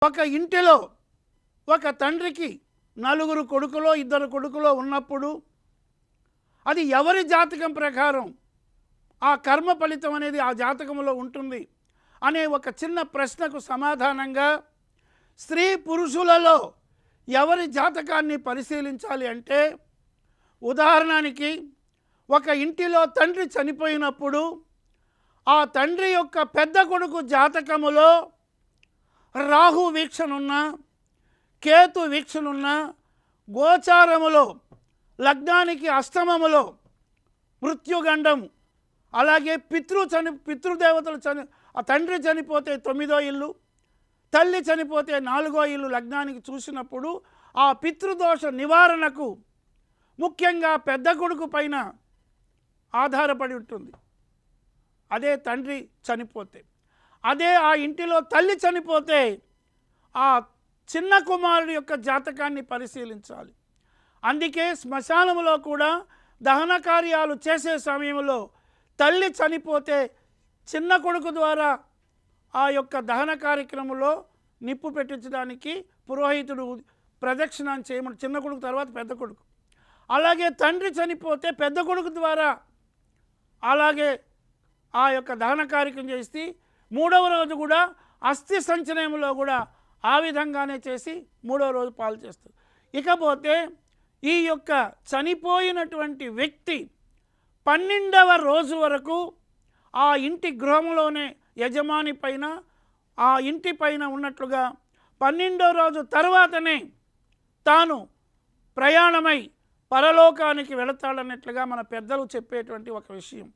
ఒక ఇంటిలో ఒక తండ్రికి నలుగురు కొడుకులో ఇద్దరు కొడుకులో ఉన్నప్పుడు అది ఎవరి జాతకం ప్రకారం ఆ కర్మ ఫలితం అనేది ఆ జాతకంలో ఉంటుంది అనే ఒక చిన్న ప్రశ్నకు సమాధానంగా స్త్రీ పురుషులలో ఎవరి జాతకాన్ని పరిశీలించాలి అంటే, ఉదాహరణకి ఒక ఇంటిలో తండ్రి చనిపోయినప్పుడు ఆ తండ్రి యొక్క పెద్ద కొడుకు జాతకములో రాహు వీక్షణున్న, కేతు వీక్షణున్న, గోచారములో లగ్నానికి అష్టమములో మృత్యుగండం, అలాగే పితృదేవతలు ఆ తండ్రి చనిపోతే 9వ ఇల్లు, తల్లి చనిపోతే 4వ ఇల్లు లగ్నానికి చూసినప్పుడు ఆ పితృదోష నివారణకు ముఖ్యంగా పెద్ద కొడుకు పైన ఆధారపడి ఉంటుంది. అదే తండ్రి చనిపోతే, అదే ఆ ఇంటిలో తల్లి చనిపోతే ఆ చిన్న కుమారుడి యొక్క జాతకాన్ని పరిశీలించాలి. అందుకే శ్మశానంలో కూడా దహన కార్యాలు చేసే సమయంలో తల్లి చనిపోతే చిన్న కొడుకు ద్వారా ఆ యొక్క దహన కార్యక్రమంలో నిప్పు పెట్టించడానికి పురోహితుడు ప్రదక్షిణ చేయమని, చిన్న కొడుకు తర్వాత పెద్ద కొడుకు. అలాగే తండ్రి చనిపోతే పెద్ద కొడుకు ద్వారా అలాగే ఆ యొక్క దహన కార్యక్రమం చేసి 3వ రోజు కూడా అస్థి సంచలనంలో కూడా ఆ విధంగానే చేసి 3వ రోజు పాలు చేస్తారు. ఇకపోతే ఈ యొక్క చనిపోయినటువంటి వ్యక్తి 12వ రోజు వరకు ఆ ఇంటి గృహంలోనే యజమాని పైన ఆ ఇంటి పైన ఉన్నట్లుగా 12వ రోజు తర్వాతనే తాను ప్రయాణమై పరలోకానికి వెళతాడన్నట్లుగా మన పెద్దలు చెప్పేటువంటి ఒక విషయం.